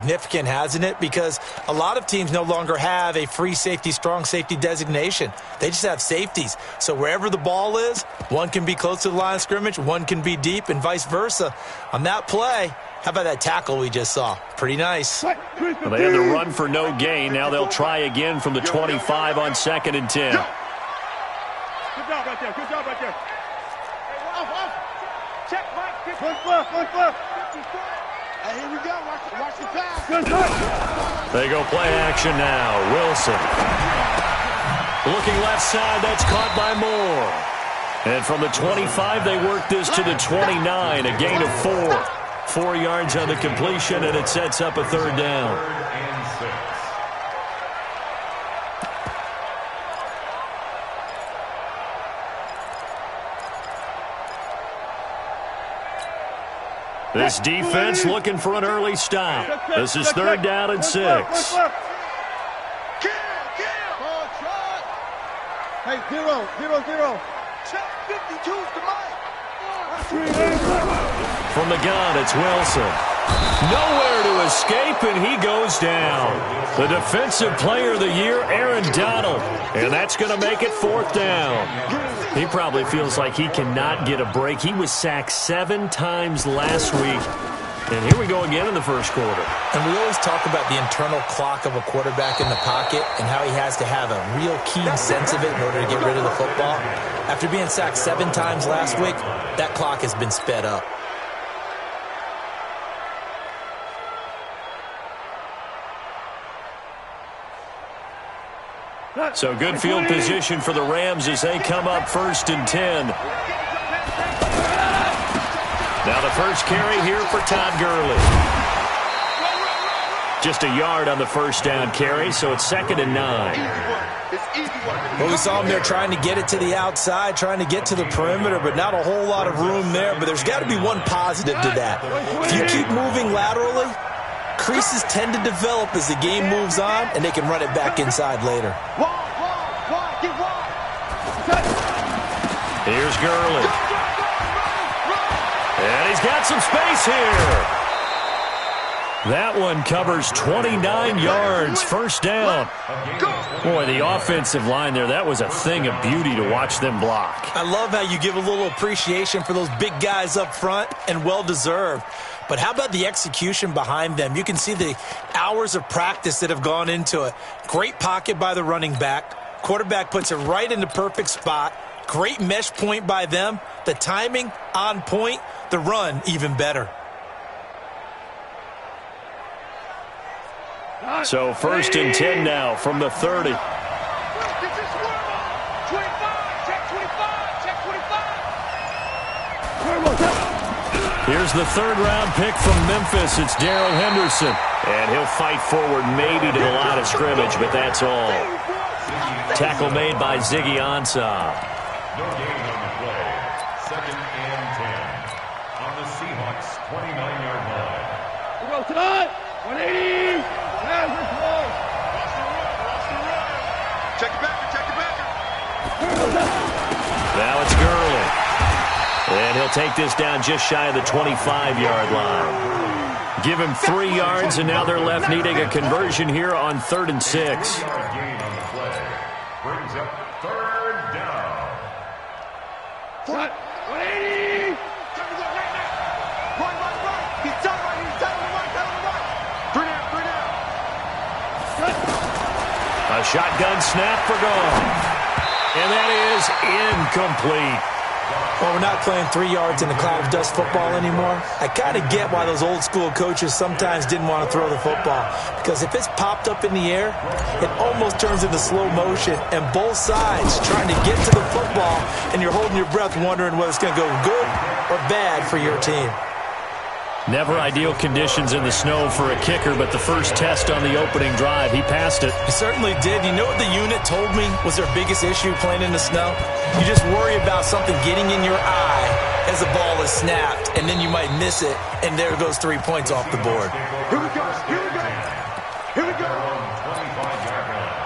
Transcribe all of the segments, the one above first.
Significant, hasn't it? Because a lot of teams no longer have a free safety, strong safety designation. They just have safeties. So wherever the ball is, one can be close to the line of scrimmage, one can be deep, and vice versa. On that play, how about that tackle we just saw? Pretty nice. Well, they had to run for no gain. Now they'll try again from the 25 on 2nd and 10. Good job right there. Good job right there. Check, Mike. Good. Hey, here we go. Watch the pass. They go play action now. Wilson. Looking left side. That's caught by Moore. And from the 25, they work this to the 29. A gain of 4. 4 yards on the completion, and it sets up a 3rd down. This defense looking for an early stop. This is 3rd down and 6. Hey, 0. Check 52's the mic. From the gun, it's Wilson. Nowhere to escape, and he goes down. The Defensive Player of the Year, Aaron Donald. And that's going to make it 4th down. He probably feels like he cannot get a break. He was sacked 7 times last week. And here we go again in the first quarter. And we always talk about the internal clock of a quarterback in the pocket and how he has to have a real keen sense of it in order to get rid of the football. After being sacked 7 times last week, that clock has been sped up. So good field position for the Rams as they come up 1st and 10. Now the first carry here for Todd Gurley. Just a yard on the 1st down carry, so it's 2nd and 9. Well, we saw him there trying to get it to the outside, trying to get to the perimeter, but not a whole lot of room there. But there's got to be one positive to that. If you keep moving laterally, creases tend to develop as the game moves on, and they can run it back inside later. Here's Gurley. And he's got some space here. That one covers 29 yards, 1st down. Boy, the offensive line there, that was a thing of beauty to watch them block. I love how you give a little appreciation for those big guys up front, and well-deserved. But how about the execution behind them? You can see the hours of practice that have gone into it. Great pocket by the running back. Quarterback puts it right in the perfect spot. Great mesh point by them. The timing on point. The run even better. So 1st and 10 now from the 30. Here's the 3rd-round pick from Memphis. It's Darrell Henderson. And he'll fight forward maybe to the line of scrimmage, but that's all. Tackle made by Ziggy Ansah. No gain on the play. 2nd and 10 on the Seahawks 29-yard line. We go tonight. 180. Check it back. Now it's Gurley. And he'll take this down just shy of the 25-yard line. Give him 3 yards, and now they're left needing a conversion here on 3rd and 6. Gain on the play brings up 3rd down. Front. 180. Right. He's done right. 3 down. A shotgun snap for gone. And that is incomplete. Well, we're not playing 3 yards in a cloud of dust football anymore. I kind of get why those old school coaches sometimes didn't want to throw the football. Because if it's popped up in the air, it almost turns into slow motion. And both sides trying to get to the football, and you're holding your breath wondering whether it's going to go good or bad for your team. Never ideal conditions in the snow for a kicker, but the first test on the opening drive, he passed it. He certainly did. You know what the unit told me was their biggest issue playing in the snow? You just worry about something getting in your eye as the ball is snapped, and then you might miss it, and there goes 3 points off the board. Here we go. 25-yard line.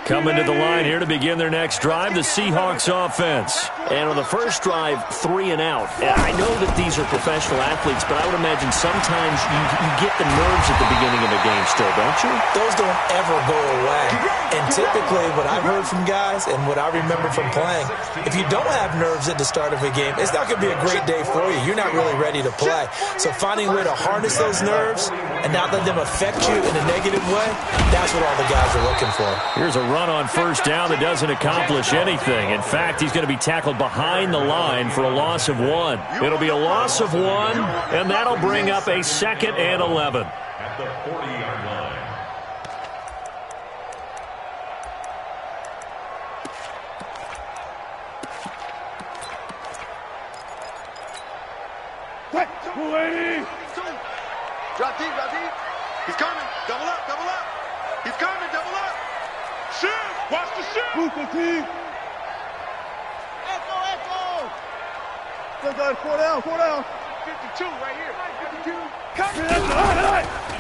Coming to the line here to begin their next drive, the Seahawks offense. And on the first drive, 3 and out. I know that these are professional athletes, but I would imagine sometimes you get the nerves at the beginning of a game still, don't you? Those don't ever go away. And typically what I've heard from guys and what I remember from playing, if you don't have nerves at the start of a game, it's not going to be a great day for you. You're not really ready to play. So finding a way to harness those nerves and not let them affect you in a negative way, that's what all the guys are looking for. Here's a run on first down that doesn't accomplish anything. In fact, he's going to be tackled behind the line for a loss of 1. It'll be a loss of 1, and that'll bring up a 2nd and 11. At the 40-yard line. Drop deep, drop deep. He's coming. Double up, double up. He's coming, double up. Shoot! Watch the shoot! Move the team. Echo, echo. Good guys, 4 down, 4 down. 52 right here. 52. Coming.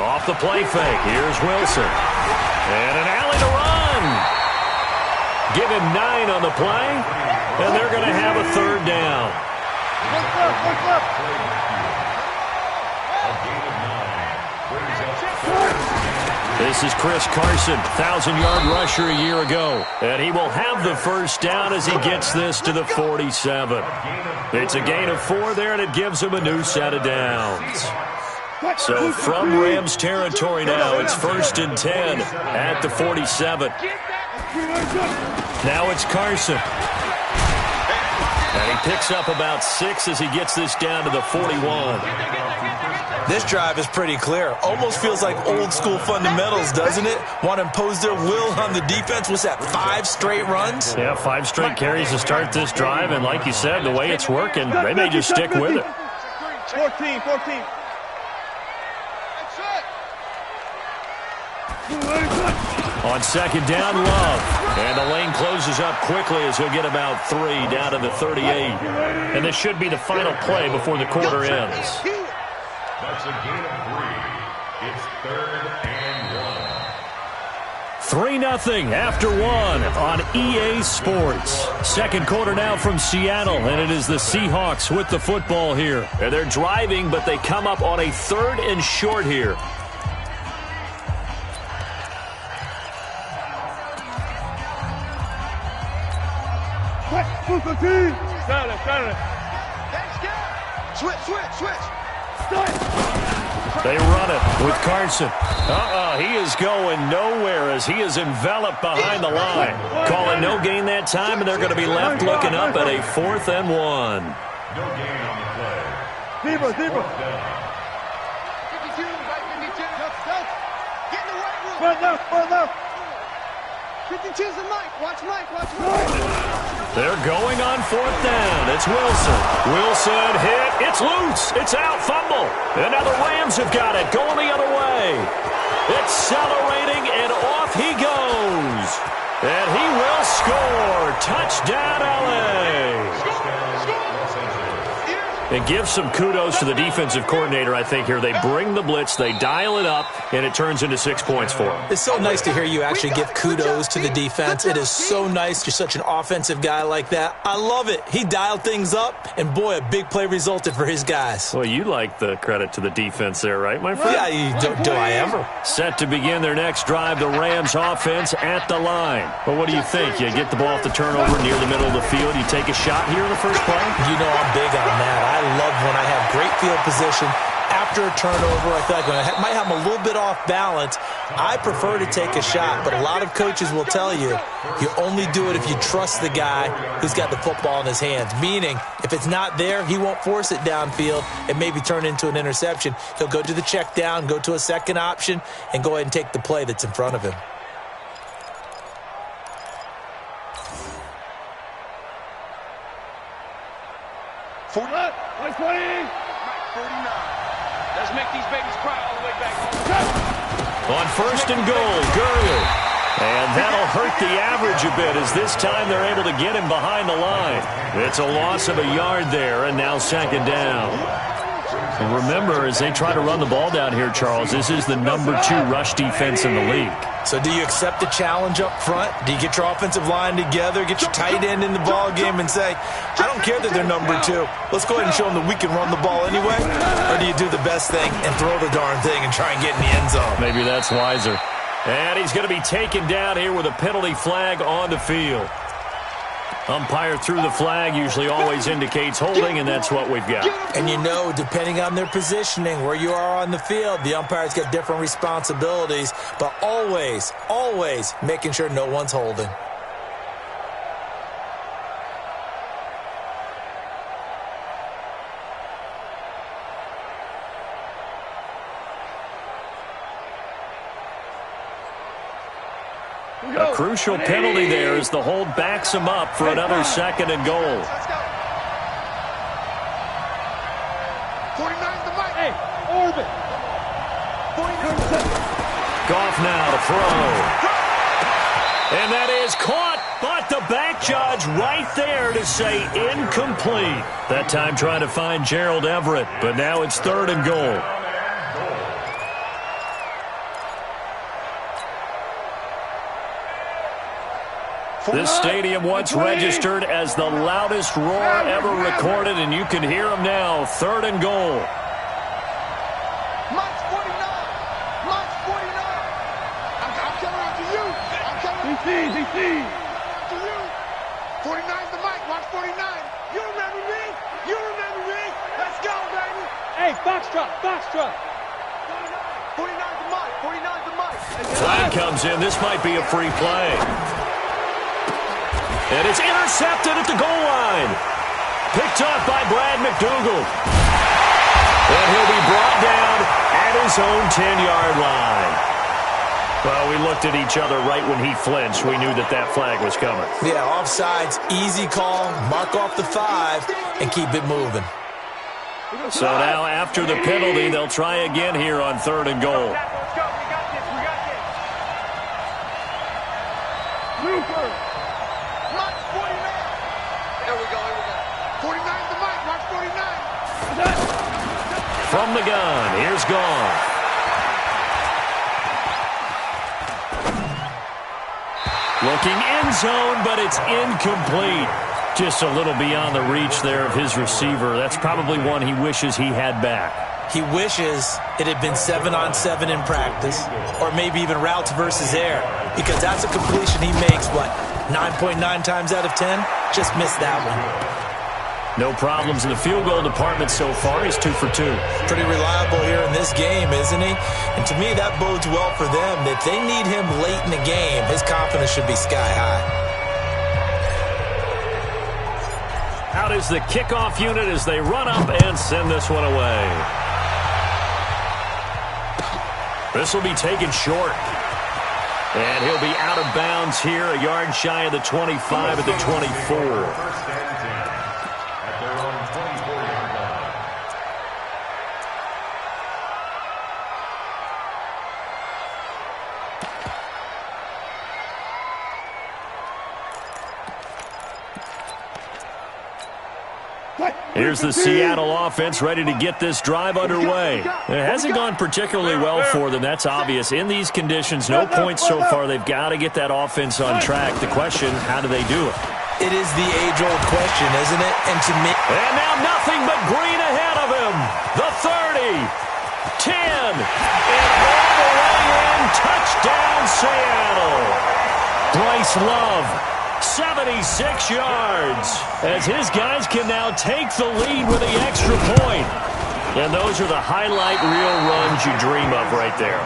Off the play fake. Here's Wilson. And an alley to run. Give him 9 on the play, and they're going to have a 3rd down. What's up, what's up? This is Chris Carson, 1,000-yard rusher a year ago. And he will have the first down as he gets this to the 47. It's a gain of 4 there, and it gives him a new set of downs. So from Rams territory now, it's 1st and 10 at the 47. Now it's Carson. And he picks up about 6 as he gets this down to the 41. This drive is pretty clear. Almost feels like old school fundamentals, doesn't it? Want to impose their will on the defense. What's that, 5 straight runs? Yeah, 5 straight carries to start this drive. And like you said, the way it's working, they may just stick with it. 14, 14. On 2nd down, Love. And the lane closes up quickly as he'll get about 3 down to the 38. And this should be the final play before the quarter ends. That's a gain of 3. It's 3rd and 1. 3-0 after 1 on EA Sports. Second quarter now from Seattle, and it is the Seahawks with the football here. And they're driving, but they come up on a 3rd and short here. Switch, switch, switch. They run it with Carson. He is going nowhere as he is enveloped behind the line. Calling no gain that time, and they're going to be left looking up at a 4th and 1. No gain on the play. Zebra, zebra. 52, right 52. Get in the right room. Right left, right left. 52's the Mike. Watch Mike, watch Mike. They're going on 4th down. It's Wilson. Wilson hit. It's loose. It's out. Fumble. And now the Rams have got it. Going the other way. Accelerating, and off he goes. And he will score. Touchdown, LA. And give some kudos to the defensive coordinator, I think, here. They bring the blitz, they dial it up, and it turns into 6 points for them. It's so nice to hear you actually give kudos to the defense. It is so nice. You're such an offensive guy like that. I love it. He dialed things up, and boy, a big play resulted for his guys. Well, you like the credit to the defense there, right, my friend? Yeah, do I ever? Set to begin their next drive, the Rams offense at the line. Well, what do you think? You get the ball off the turnover near the middle of the field. You take a shot here in the first play? You know I'm big on that. I love when I have great field position. After a turnover, I feel like I might have a little bit off balance. I prefer to take a shot, but a lot of coaches will tell you, you only do it if you trust the guy who's got the football in his hands. Meaning, if it's not there, he won't force it downfield and maybe turn into an interception. He'll go to the check down, go to a second option, and go ahead and take the play that's in front of him. Like 20. 49. Let's make these babies cry all the way back. On 1st and goal, Gurley. And that'll hurt the average a bit as this time they're able to get him behind the line. It's a loss of a yard there, and now 2nd down. And remember, as they try to run the ball down here, Charles, this is the #2 rush defense in the league. So do you accept the challenge up front? Do you get your offensive line together, get your tight end in the ball game and say, I don't care that they're #2. Let's go ahead and show them that we can run the ball anyway? Or do you do the best thing and throw the darn thing and try and get in the end zone? Maybe that's wiser. And he's going to be taken down here with a penalty flag on the field. Umpire threw the flag, usually always indicates holding, and that's what we've got. And you know, depending on their positioning, where you are on the field, the umpire's got different responsibilities, but always, always making sure no one's holding. A crucial penalty there as the hold backs him up for another 2nd and goal. Let's go. 49 the mic. Hey, Orbit. 49. Goff now to throw. And that is caught, but the back judge right there to say incomplete. That time trying to find Gerald Everett, but now it's 3rd and goal. This stadium once registered as the loudest roar ever recorded, and you can hear them now. 3rd and goal. Mike's 49. Mike's 49. I'm coming after you. I'm coming after you. 49's the mic. Watch 49. You remember me? You remember me? Let's go, baby. Hey, foxtrot, foxtrot. 49's the mic. 49's the mic. Flag comes in. This might be a free play. And it's intercepted at the goal line. Picked up by Brad McDougal. And he'll be brought down at his own 10-yard line. Well, we looked at each other right when he flinched. We knew that that flag was coming. Yeah, offsides, easy call, mark off the 5, and keep it moving. So now after the penalty, they'll try again here on 3rd and goal. Let's go. We got this. We got this. Looper. Mike's 49. Here we go. 49's the mic. Watch 49. From the gun, here's Goff. Looking end zone, but it's incomplete. Just a little beyond the reach there of his receiver. That's probably one he wishes he had back. He wishes it had been 7-on-7 in practice, or maybe even routes versus air, because that's a completion he makes, what, 9.9 times out of 10? Just missed that one. No problems in the field goal department so far. He's 2 for 2. Pretty reliable here in this game, isn't he? And to me, that bodes well for them. If they need him late in the game, his confidence should be sky high. Out is the kickoff unit as they run up and send this one away. This will be taken short. And he'll be out of bounds here, a yard shy of the 25 at the 24. Here's the Seattle offense ready to get this drive underway. It hasn't gone particularly well for them. That's obvious. In these conditions, no points so far. They've got to get that offense on track. The question, how do they do it? It is the age-old question, isn't it? And to me... And now nothing but green ahead of him. The 30, 10, and all the way in. Touchdown, Seattle. Bryce Love. 76 yards as his guys can now take the lead with the extra point. And those are the highlight reel runs you dream of right there.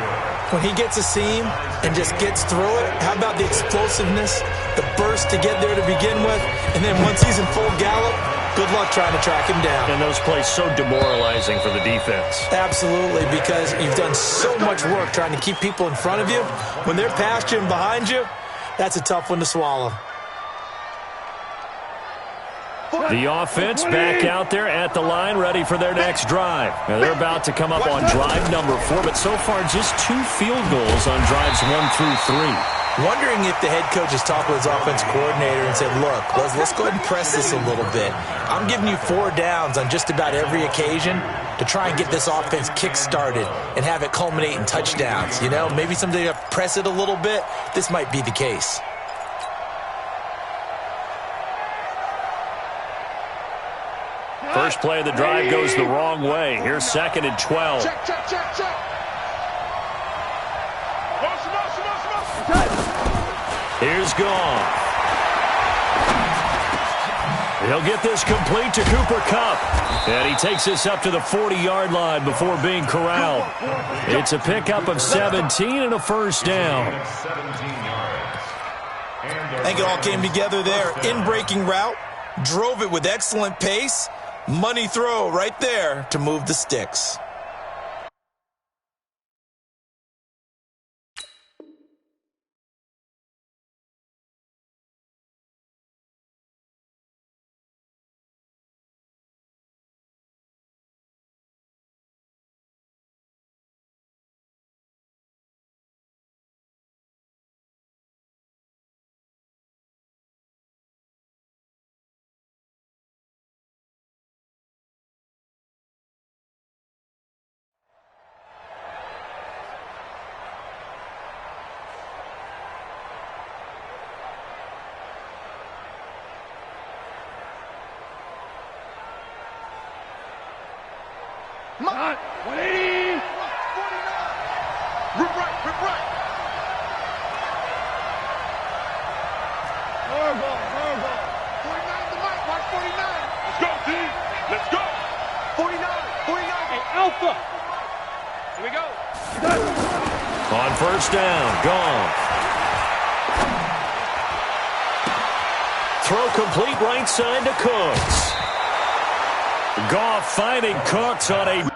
When he gets a seam and just gets through it, how about the explosiveness, the burst to get there to begin with, and then once he's in full gallop, good luck trying to track him down. And those plays so demoralizing for the defense. Absolutely, because you've done so much work trying to keep people in front of you. When they're past you and behind you, that's a tough one to swallow. The offense back out there at the line, ready for their next drive. Now they're about to come up on drive number 4, but so far just 2 field goals on drives 1 through 3. Wondering if the head coach has talked with his offense coordinator and said, look, let's go ahead and press this a little bit. I'm giving you 4 downs on just about every occasion. to try and get this offense kick-started and have it culminate in touchdowns. You know, maybe somebody to press it a little bit. This might be the case. First play of the drive goes the wrong way. Here's 2nd and 12. Check, check, check, check. Here's Goff. He'll get this complete to Cooper Kupp. And he takes this up to the 40-yard line before being corralled. It's a pickup of 17 and a first down. I think it all came together there. In-breaking route, drove it with excellent pace. Money throw right there to move the sticks. Mine. 180. 49. Rip right, rip right. Horrible, horrible. 49 to Mike, watch 49. Let's go, D. Let's go. 49, 49. Hey, Alpha. Here we go. On first down, Goff. Throw complete right side to Cooks. Goff finding Cooks on a...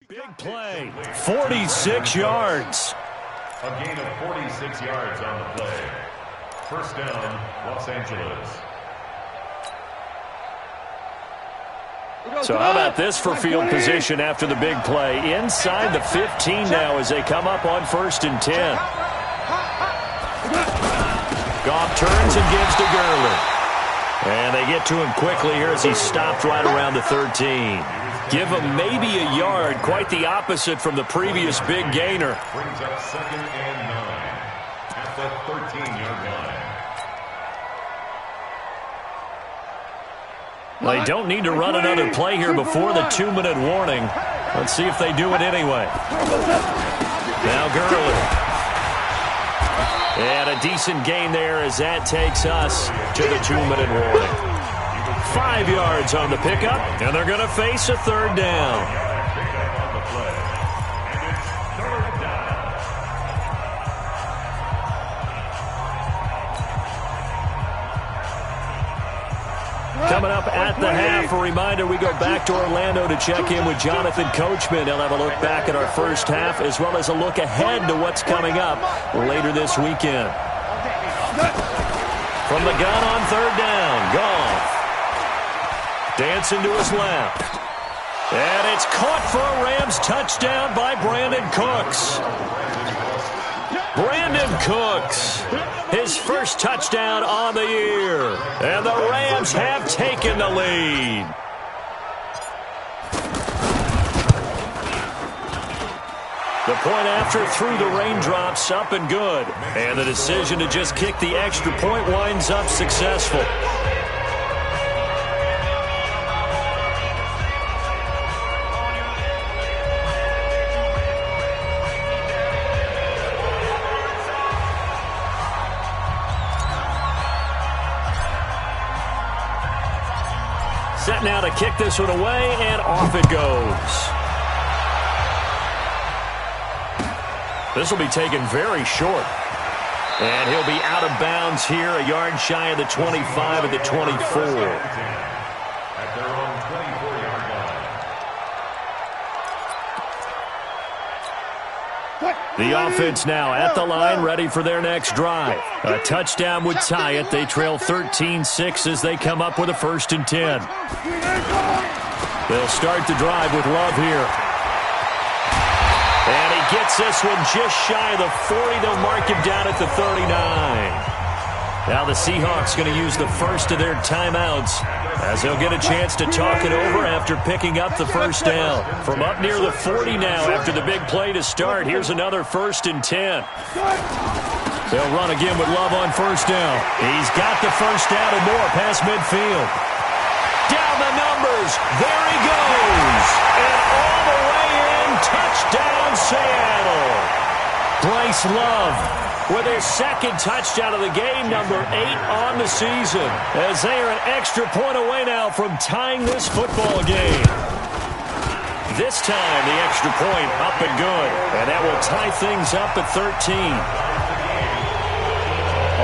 Big play, 46 yards. A gain of 46 yards on the play. First down, Los Angeles. So how about this for field position after the big play? Inside the 15 now as they come up on 1st and 10. Goff turns and gives to Gurley. And they get to him quickly here as he stopped right around the 13. Give him maybe a yard, quite the opposite from the previous big gainer. Brings up 2nd and 9 at the 13-yard line. They don't need to run another play here before the 2-minute warning. Let's see if they do it anyway. Now Gurley. And a decent gain there as that takes us to the 2-minute warning. 5 yards on the pickup, and they're going to face a 3rd down. Coming coming up at the half. A reminder, we go back to Orlando to check in with Jonathan Coachman. He'll have a look back at our first half as well as a look ahead to what's coming up later this weekend. From the gun on third down, Goff. Dancing to his left. And it's caught for a Rams touchdown by Brandon Cooks. Brandon Cooks, his first touchdown on the year. And the Rams have taken the lead. The point after through the raindrops, up and good. And the decision to just kick the extra point winds up successful. Set now to kick this one away, and off it goes. This will be taken very short. And he'll be out of bounds here, a yard shy of the 25 at the 24. At their own 24-yard line. The offense now at the line, ready for their next drive. A touchdown would tie it. They trail 13-6 as they come up with a 1st and 10. They'll start the drive with Love here. And he gets this one just shy of the 40. They'll mark him down at the 39. Now the Seahawks going to use the first of their timeouts as they'll get a chance to talk it over after picking up the first down. From up near the 40 now after the big play to start, here's another 1st and 10. They'll run again with Love on 1st down. He's got the first down and more past midfield. Down the numbers. There he goes. And all the way in, touchdown Seattle. Bryce Love with his 2nd touchdown of the game, number 8 on the season, as they are an extra point away now from tying this football game. This time, the extra point up and good, and that will tie things up at 13.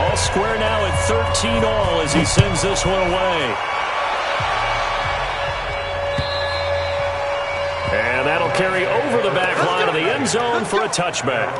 All square now at 13 all as he sends this one away. And that'll carry over the back line of the end zone for a touchback.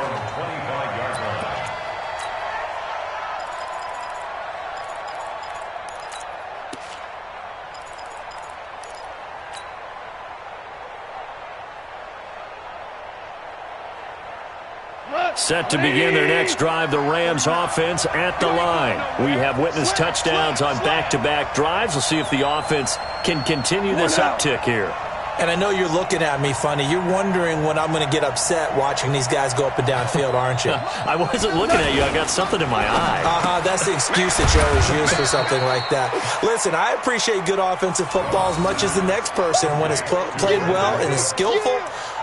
Set to begin their next drive, the Rams offense at the line. We have witnessed touchdowns on back-to-back drives. We'll see if the offense can continue this uptick here. And I know you're looking at me funny. You're wondering when I'm going to get upset watching these guys go up and down field, aren't you? I wasn't looking at you. I got something in my eye. That's the excuse that you always use for something like that. Listen, I appreciate good offensive football as much as the next person. When it's played well and is skillful,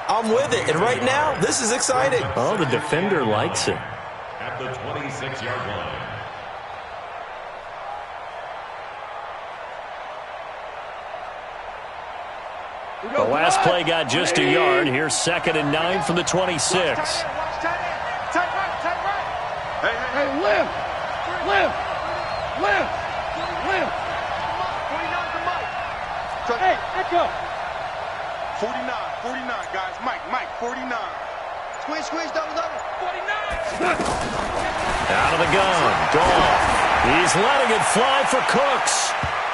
I'm with it. And right now, this is exciting. Oh, the defender likes it. At the 26-yard line. The last play got just a yard. Here's 2nd and 9 from the 26. Hey, live! 49 Hey, echo! 49, guys. Mike, 49. Squeeze, double. 49! Out of the gun. Goff. He's letting it fly for Cooks.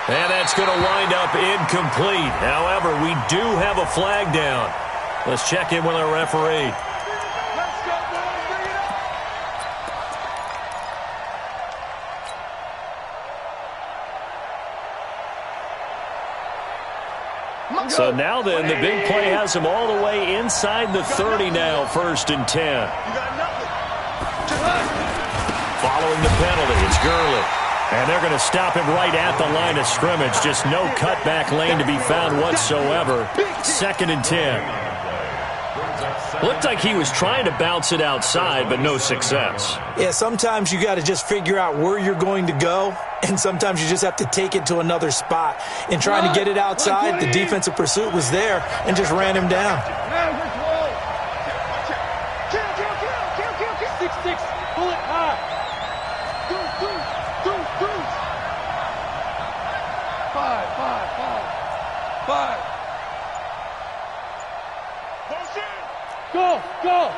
And that's going to wind up incomplete. However, we do have a flag down. Let's check in with our referee. Let's go, boys. Bring it up. So now then, the big play has him all the way inside the 30 now, 1st and 10. You got nothing. Following the penalty, it's Gurley. And they're going to stop him right at the line of scrimmage. Just no cutback lane to be found whatsoever. 2nd and 10. Looked like he was trying to bounce it outside, but no success. Yeah, sometimes you got to just figure out where you're going to go, and sometimes you just have to take it to another spot. In trying to get it outside, the defensive pursuit was there and just ran him down. Kill. 6-6. Pull it high. Deuce. 5. Go.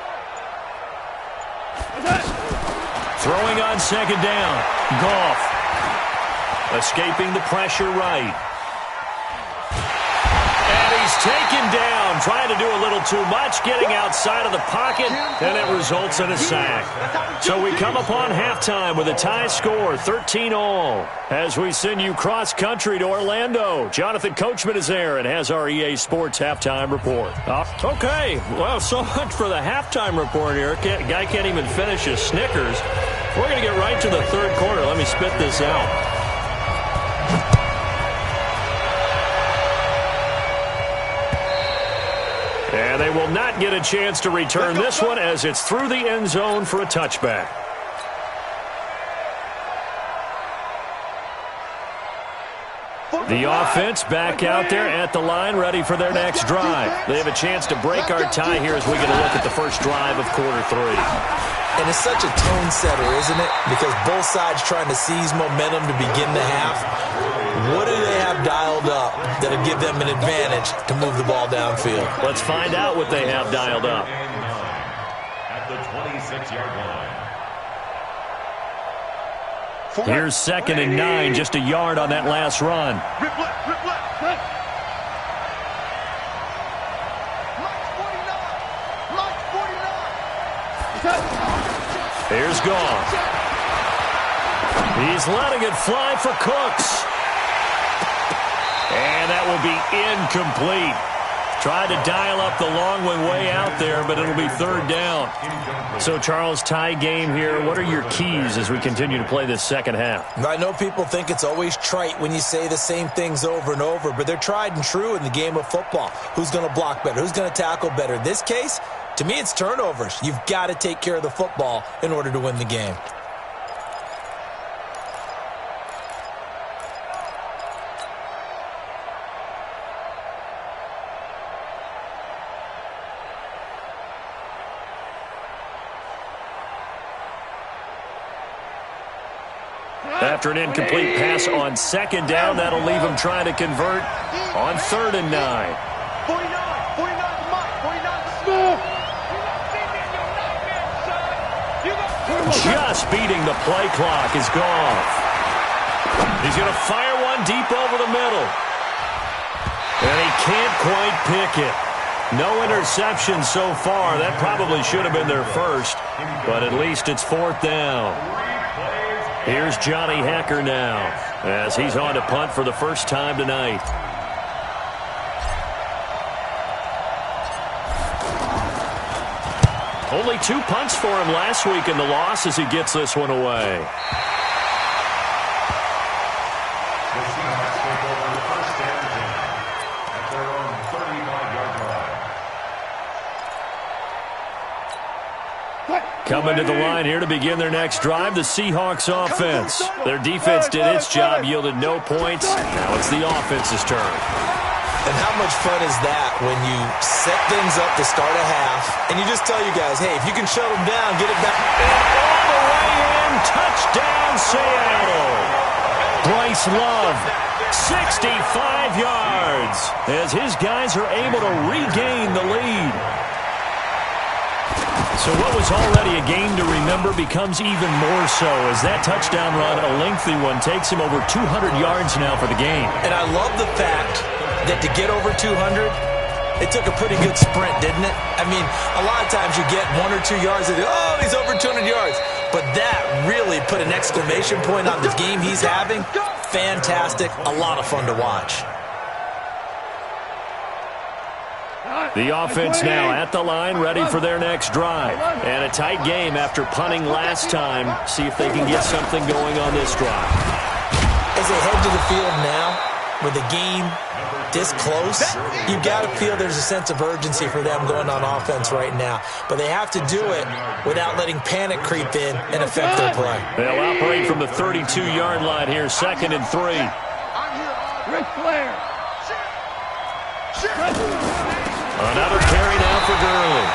Throwing on second down. Goff. Escaping the pressure right. And he's taken down. Trying to do a little too much. Getting outside of the pocket. And it results in a sack. So we come upon halftime with a tie score, 13-all. As we send you cross-country to Orlando, Jonathan Coachman is there and has our EA Sports halftime report. Okay, well, so much for the halftime report here. Guy can't even finish his Snickers. We're going to get right to the third quarter. Let me spit this out. And they will not get a chance to return this one as it's through the end zone for a touchback. The offense back out there at the line, ready for their next drive. They have a chance to break our tie here as we get a look at the first drive of quarter three. And it's such a tone setter, isn't it? Because both sides trying to seize momentum to begin the half. What do they have dialed up that'll give them an advantage to move the ball downfield? Let's find out what they have dialed up. At the 26-yard line. Here's 2nd and 9, just a yard on that last run. Rip left. Here's Goff. He's letting it fly for Cooks. And that will be incomplete. Tried to dial up the long one way out there, but it'll be third down. So, Charles, tie game here. What are your keys as we continue to play this second half? I know people think it's always trite when you say the same things over and over, but they're tried and true in the game of football. Who's going to block better? Who's going to tackle better? In this case, to me, it's turnovers. You've got to take care of the football in order to win the game. After an incomplete pass on second down, that'll leave him trying to convert on 3rd and 9. 49 to Mike. 49 to Smith. Just beating the play clock is Goff. He's going to fire one deep over the middle. And he can't quite pick it. No interception so far. That probably should have been their first, but at least it's 4th down. Here's Johnny Hacker now as he's on to punt for the first time tonight. Only 2 punts for him last week in the loss as he gets this one away. The Seahawks take over the first and 10 at their own 35-yard line. Coming to the line here to begin their next drive, the Seahawks offense. Their defense did its job, yielded no points. Now it's the offense's turn. And how much fun is that when you set things up to start a half, and you just tell you guys, hey, if you can shut them down, get it back. And all the way in, touchdown Seattle. Bryce Love, 65 yards, as his guys are able to regain the lead. So what was already a game to remember becomes even more so as that touchdown run, a lengthy one, takes him over 200 yards now for the game. And I love the fact that to get over 200, it took a pretty good sprint, didn't it? I mean, a lot of times you get 1 or 2 yards and oh, he's over 200 yards. But that really put an exclamation point on the game he's having. Fantastic. A lot of fun to watch. The offense now at the line, ready for their next drive. And a tight game after punting last time. See if they can get something going on this drive. As they head to the field now, with the game this close, you've got to feel there's a sense of urgency for them going on offense right now. But they have to do it without letting panic creep in and affect their play. They'll operate from the 32-yard line here, 2nd and 3. Ric Flair. Another carry now for Gurley.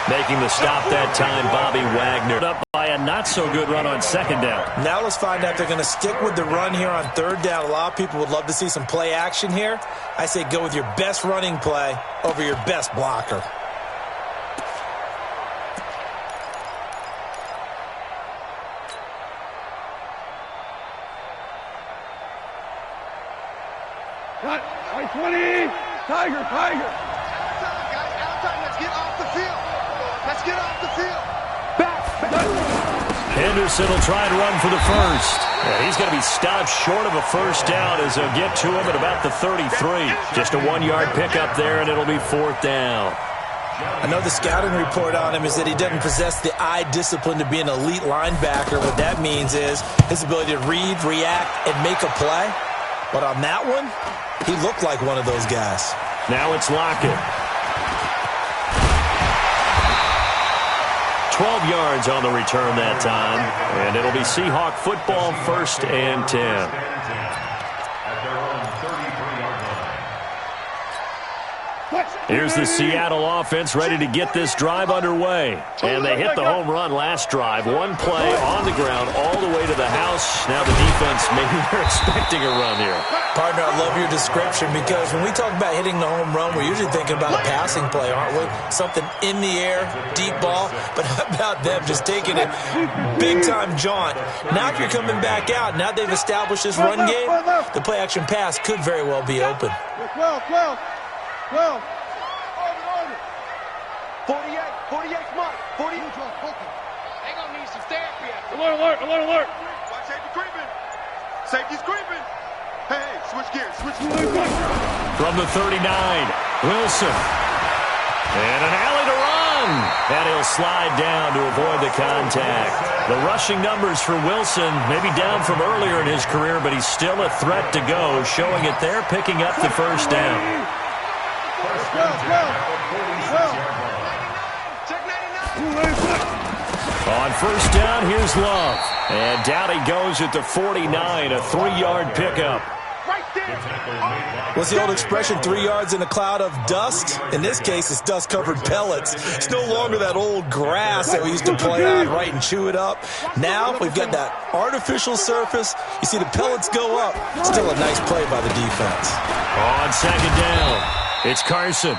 Making the stop that time, Bobby Wagner. Up by a not-so-good run on second down. Now let's find out if they're going to stick with the run here on third down. A lot of people would love to see some play action here. I say go with your best running play over your best blocker. Cut. 20. Tiger. Out of time, guys. Out of time. Let's get off the field. Let's get off the field. Back. Henderson will try and run for the first. Yeah, he's going to be stopped short of a first down as they'll get to him at about the 33. Just a 1-yard pickup there, and it'll be fourth down. I know the scouting report on him is that he doesn't possess the eye discipline to be an elite linebacker. What that means is his ability to read, react, and make a play. But on that one, he looked like one of those guys. Now it's Lockett. 12 yards on the return that time. And it'll be Seahawk football, 1st and 10. At their own 33-yard line. Here's the Seattle offense ready to get this drive underway. And they hit the home run last drive. One play on the ground all the way to the house. Now the defense, maybe they're expecting a run here. Partner, I love your description because when we talk about hitting the home run, we're usually thinking about a passing play, aren't we? Something in the air, deep ball. But how about them just taking it big-time jaunt? Now if you're coming back out, now they've established this run game, the play-action pass could very well be open. 12. 48, Mike. 40. They're going to need some therapy. Alert. Watch safety creeping. Safety's creeping. Hey, switch gears. From the 39, Wilson. And an alley to run. And he'll slide down to avoid the contact. The rushing numbers for Wilson maybe down from earlier in his career, but he's still a threat to go, showing it there, picking up the first down. On first down, here's Love. And down he goes at the 49, a 3-yard pickup. What's the old expression, 3 yards in a cloud of dust? In this case, it's dust-covered pellets. It's no longer that old grass that we used to play on, right, and chew it up. Now we've got that artificial surface. You see the pellets go up. Still a nice play by the defense. On second down, it's Carson.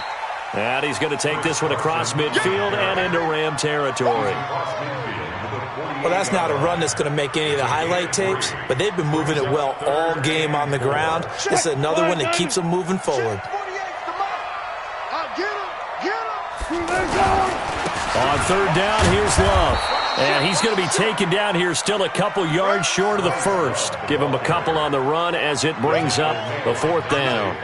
And he's going to take this one across midfield and into Ram territory. Well, that's not a run that's going to make any of the highlight tapes, but they've been moving it well all game on the ground. This is another one that keeps them moving forward. On third down, here's Love. And he's going to be taken down here still a couple yards short of the first. Give him a couple on the run as it brings up the fourth down.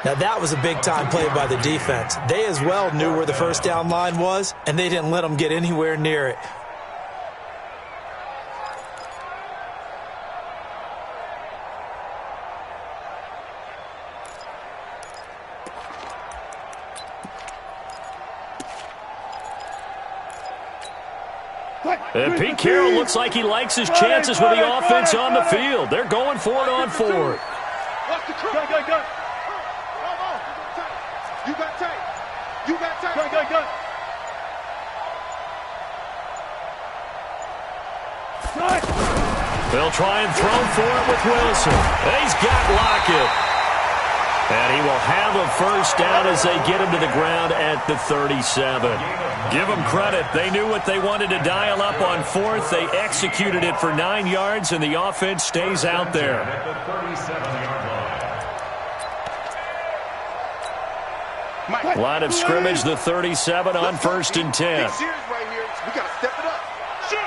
Now, that was a big-time play by the defense. They as well knew where the first down line was, and they didn't let them get anywhere near it. And Pete Carroll looks like he likes his chances with the offense on the field. They're going for it on fourth. Go. You got tape. Go. They'll try and throw for it with Wilson. He's got Lockett. And he will have a first down as they get him to the ground at the 37. Give them credit. They knew what they wanted to dial up on fourth. They executed it for 9 yards, and the offense stays out there. At the 37-yard line. Line of scrimmage, the 37 on 1st and 10. Big series right here. We got to step it up. Shoot.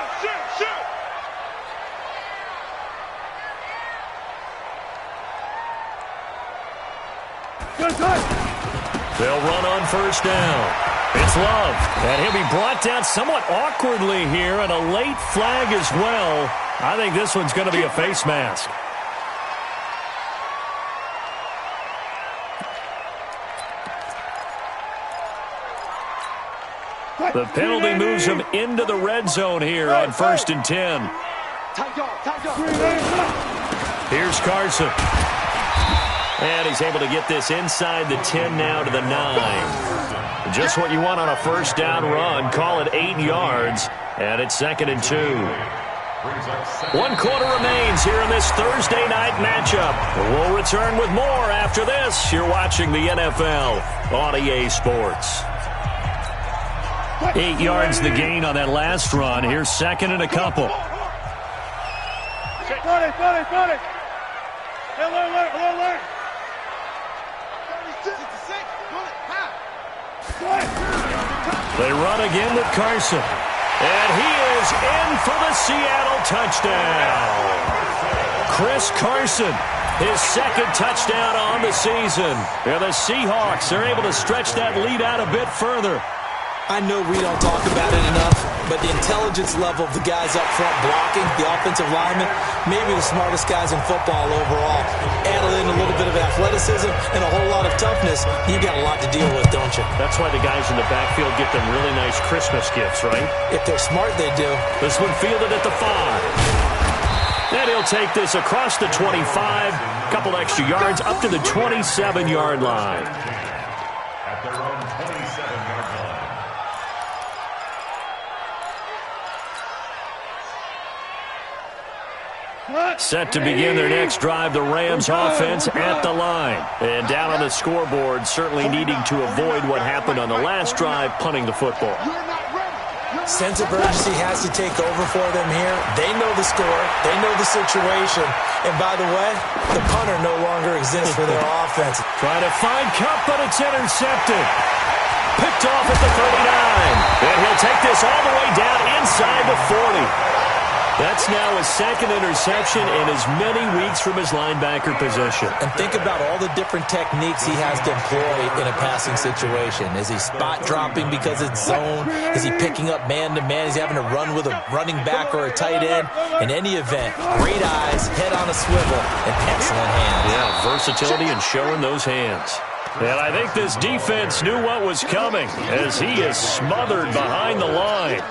They'll run on first down. It's Love, and he'll be brought down somewhat awkwardly here, and a late flag as well. I think this one's going to be a face mask. The penalty moves him into the red zone here on 1st and 10. Here's Carson. And he's able to get this inside the 10 now to the 9. Just what you want on a first down run. Call it 8 yards, and it's 2nd and 2. 1 quarter remains here in this Thursday night matchup. We'll return with more after this. You're watching the NFL on EA Sports. 8 yards the gain on that last run. Here's 2nd and a couple. They run again with Carson. And he is in for the Seattle touchdown. Chris Carson, his 2nd touchdown on the season. And the Seahawks are able to stretch that lead out a bit further. I know we don't talk about it enough, but the intelligence level of the guys up front blocking, the offensive linemen, maybe the smartest guys in football overall. Add in a little bit of athleticism and a whole lot of toughness, you got a lot to deal with, don't you? That's why the guys in the backfield get them really nice Christmas gifts, right? If they're smart, they do. This one fielded at the 5. And he'll take this across the 25, a couple extra yards up to the 27-yard line. At their own 27-yard line. Set to begin their next drive, the Rams offense at the line. And down on the scoreboard, certainly needing to avoid what happened on the last drive, punting the football. Sense of urgency has to take over for them here. They know the score. They know the situation. And by the way, the punter no longer exists for their offense. Trying to find Cup, but it's intercepted. Picked off at the 39. And he'll take this all the way down inside the 40. That's now his 2nd interception in as many weeks from his linebacker position. And think about all the different techniques he has to employ in a passing situation. Is he spot dropping because it's zone? Is he picking up man-to-man? Is he having to run with a running back or a tight end? In any event, great eyes, head on a swivel, and excellent hands. Yeah, versatility and showing those hands. And I think this defense knew what was coming as he is smothered behind the line.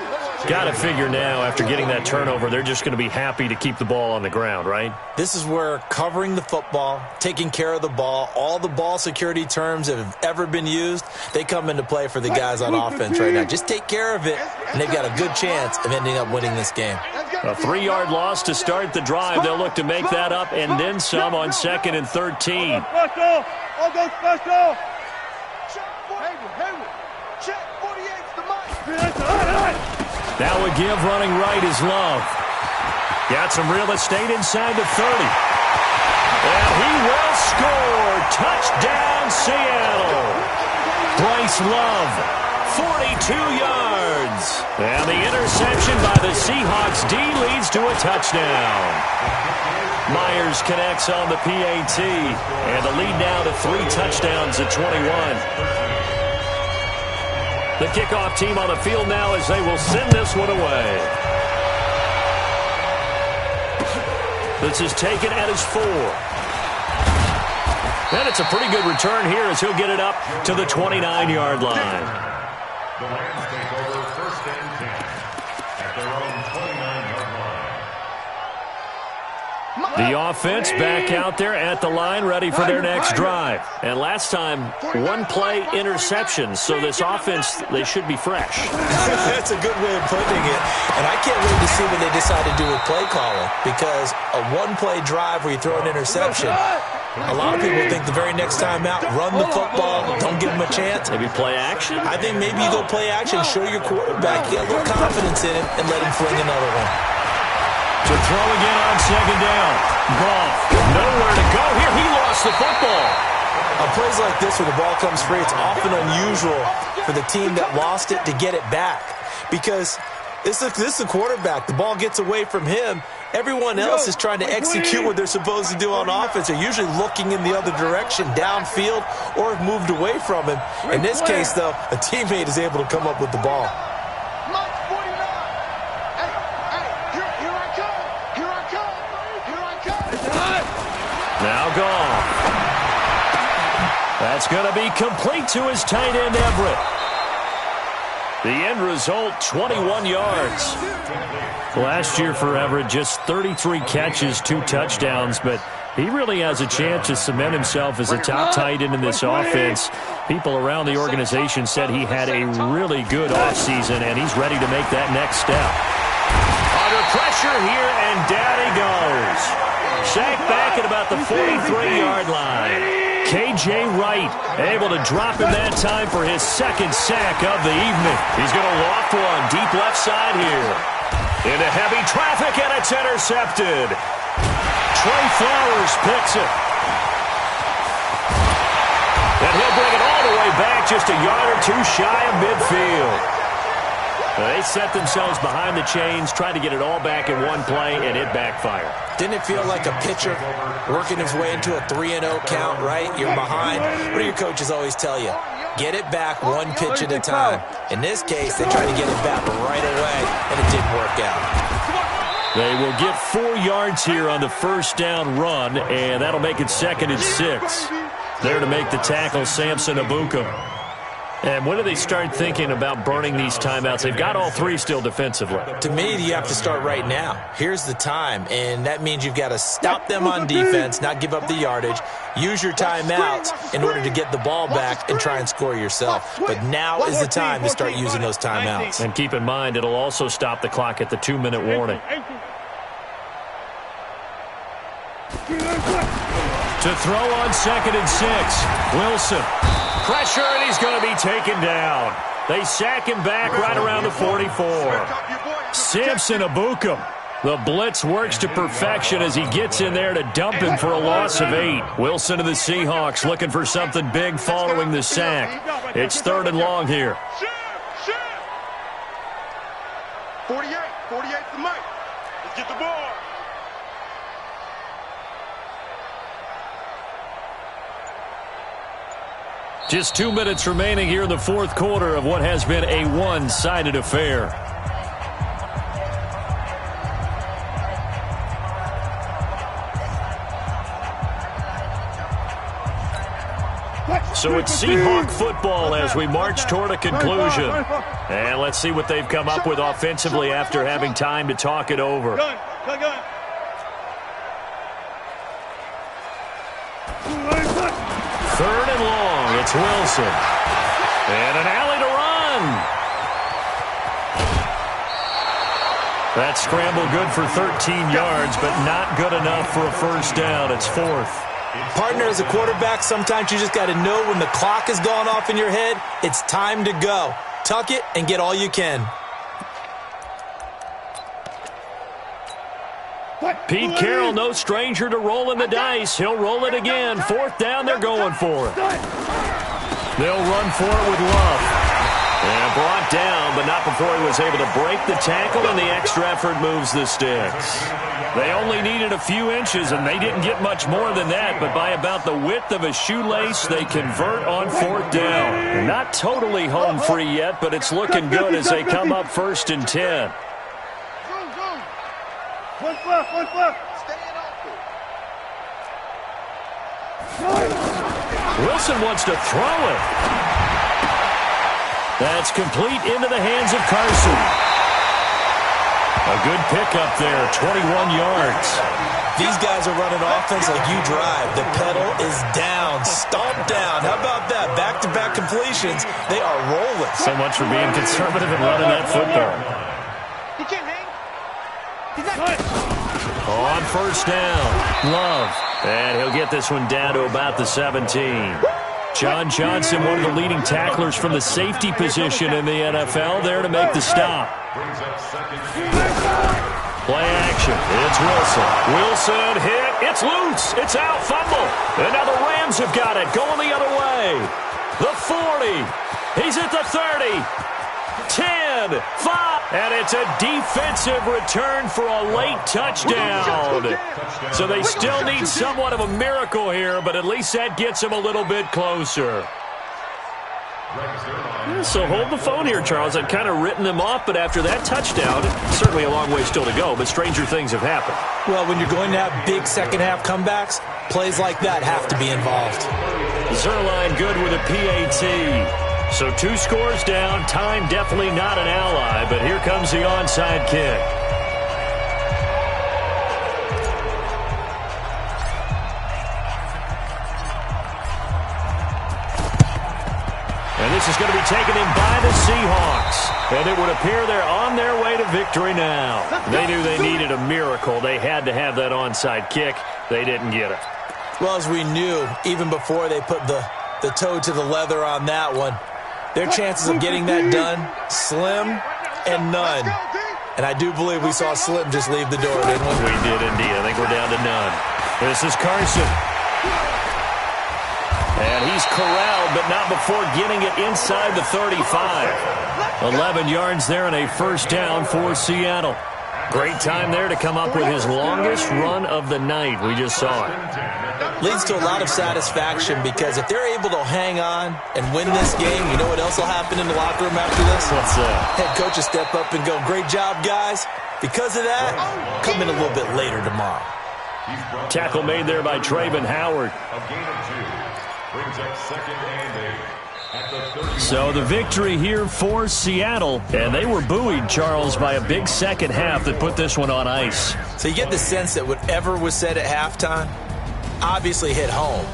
Got to figure now, after getting that turnover, they're just going to be happy to keep the ball on the ground, right? This is where covering the football, taking care of the ball, all the ball security terms that have ever been used, they come into play for the guys on offense right now. Just take care of it, and they've got a good chance of ending up winning this game. A 3-yard loss to start the drive. They'll look to make that up and then some on 2nd and 13. Special! I'll go special! Check 48's the mic! Now a give running right is Love. Got some real estate inside the 30. And he will score. Touchdown, Seattle. Bryce Love, 42 yards. And the interception by the Seahawks D leads to a touchdown. Myers connects on the PAT. And the lead now to 3 touchdowns at 21. The kickoff team on the field now as they will send this one away. This is taken at his 4. And it's a pretty good return here as he'll get it up to the 29-yard line. The Rams take over 1st and 10 at their own 29-yard line. The offense back out there at the line, ready for their next drive. And last time, 1-play interception. So this offense, they should be fresh. That's a good way of putting it. And I can't wait to see what they decide to do with play calling. Because a 1-play drive where you throw an interception, a lot of people think the very next time out, run the football, don't give them a chance. Maybe play action? I think maybe you go play action, show your quarterback, get a little confidence in him, and let him fling another one. To throw again on 2nd down. Goff, nowhere to go here. He lost the football. On plays like this where the ball comes free, it's often unusual for the team that lost it to get it back. Because this is a quarterback. The ball gets away from him. Everyone else is trying to execute what they're supposed to do on offense. They're usually looking in the other direction, downfield, or have moved away from him. In this case, though, a teammate is able to come up with the ball. Now Goff. That's going to be complete to his tight end, Everett. The end result, 21 yards. Last year for Everett, just 33 catches, 2 touchdowns, but He really has a chance to cement himself as a top tight end in this offense. People around the organization said he had a really good offseason, and he's ready to make that next step. Under pressure here, and down he goes. Sacked back at about the 43-yard line. K.J. Wright able to drop him that time for his second sack of the evening. He's going to loft one deep left side here. Into heavy traffic, and it's intercepted. Trey Flowers picks it. And he'll bring it all the way back just a yard or two shy of midfield. They set themselves behind the chains, tried to get it all back in one play, and it backfired. Didn't it feel like a pitcher working his way into a 3-0 count, right? You're behind. What do your coaches always tell you? Get it back one pitch at a time. In this case, they tried to get it back right away, and it didn't work out. They will get 4 yards here on the first down run, and that'll make it 2nd and 6. There to make the tackle, Samson Ebukam. And when do they start thinking about burning these timeouts? They've got all 3 still defensively. To me, you have to start right now. Here's the time, and that means you've got to stop them on defense, not give up the yardage, use your timeouts in order to get the ball back and try and score yourself. But now is the time to start using those timeouts. And keep in mind, it'll also stop the clock at the 2-minute warning. To throw on 2nd and 6, Wilson. Pressure, and he's going to be taken down. They sack him back right around the 44. Samson Ebukam. The blitz works to perfection as he gets in there to dump him for a loss of 8. Wilson to the Seahawks looking for something big following the sack. It's 3rd and long here. 48 to Mike. Let's get the ball. Just 2 minutes remaining here in the 4th quarter of what has been a one-sided affair. So it's Seahawk football as we march toward a conclusion. And let's see what they've come up with offensively after having time to talk it over. 3rd and long, it's Wilson. And an alley to run. That scramble good for 13 yards, but not good enough for a first down. It's 4th. Partner, as a quarterback, sometimes you just got to know when the clock has gone off in your head, it's time to go. Tuck it and get all you can. Pete Carroll, no stranger to rolling the dice. He'll roll it again. 4th down, they're going for it. They'll run for it with Love. And brought down, but not before he was able to break the tackle, and the extra effort moves the sticks. They only needed a few inches, and they didn't get much more than that, but by about the width of a shoelace, they convert on 4th down. They're not totally home free yet, but it's looking good as they come up 1st and 10. One left. Wilson wants to throw it. That's complete into the hands of Carson. A good pickup there, 21 yards. These guys are running offense like you drive. The pedal is down, stomped down. How about that? Back-to-back completions. They are rolling. So much for being conservative and running that football. He can't hang. He's not. On 1st down, Love. And he'll get this one down to about the 17. John Johnson, one of the leading tacklers from the safety position in the NFL, there to make the stop. Play action. It's Wilson. Wilson hit. It's loose. It's out. Fumble. And now the Rams have got it. Going the other way. The 40. He's at the 30. 10, 5, and it's a defensive return for a late touchdown. So they still need somewhat of a miracle here, but at least that gets them a little bit closer. So hold the phone here, Charles. I've kind of written them off, but after that touchdown, certainly a long way still to go, but stranger things have happened. Well, when you're going to have big second-half comebacks, plays like that have to be involved. Zerline good with a PAT. So 2 scores down, time definitely not an ally, but here comes the onside kick. this is going to be taken in by the Seahawks. And it would appear they're on their way to victory now. They knew they needed a miracle. They had to have that onside kick. They didn't get it. Well, as we knew, even before they put the toe to the leather on that one, their chances of getting that done, slim and none. And I do believe we saw Slim just leave the door, didn't we? We did indeed. I think we're down to none. This is Carson. And he's corralled, but not before getting it inside the 35. 11 yards there and a first down for Seattle. Great time there to come up with his longest run of the night. We just saw it. Leads to a lot of satisfaction because if they're able to hang on and win this game, you know what else will happen in the locker room after this? What's that? Head coach will step up and go, great job, guys. Because of that, come in a little bit later tomorrow. Tackle made there by Trayvon Howard. A gain of 2. Brings up 2nd and 8. At the 31. So the victory here for Seattle. And they were buoyed, Charles, by a big second half that put this one on ice. So you get the sense that whatever was said at halftime obviously hit home.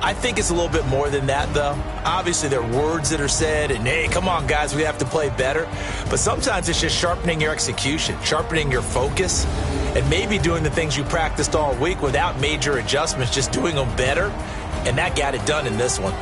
I think it's a little bit more than that, though. Obviously, there are words that are said, and, hey, come on, guys, we have to play better. But sometimes it's just sharpening your execution, sharpening your focus, and maybe doing the things you practiced all week without major adjustments, just doing them better. And that got it done in this one.